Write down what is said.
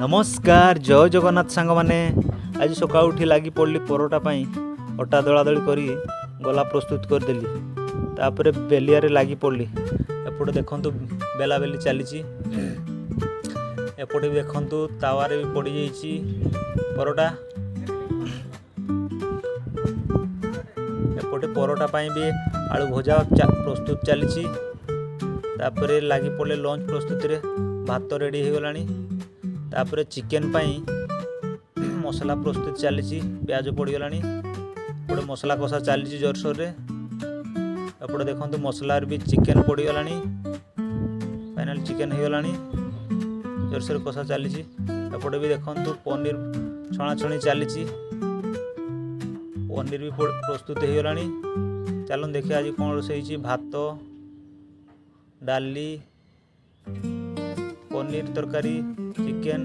नमस्कार जय जगन्नाथ सांग माने आज सका उठी लगी पड़ी परोटा पाई अटा दला दली कर गला प्रस्तुत करदेली तापर बेलिया लगी पड़ी एपटे देखु बेला बेली चली एपटे भी देखु तावारे भी पड़ जाइए परोटा एपटे परोटा पाई भी आलू भजा प्रस्तुत चली तापर लगी पड़े लंच प्रस्तुति रे भात रेडी हो गलानी तापर चिकेन पाई मसला प्रस्तुत चली प्याज पड़गलानी एपटे मसला कषा चली जोरसोर रे एपटे देखो मसलार भी चिकेन पड़गलानी फाइनल चिकेन हो गलानी जोरसोर कषा चली एपटे भी देखो पनीर छणाछणी चली पनीर भी प्रस्तुत हो गलानी चलो देखिए आज कौन रोषे भात डाली पनीर तरकारी चिकेन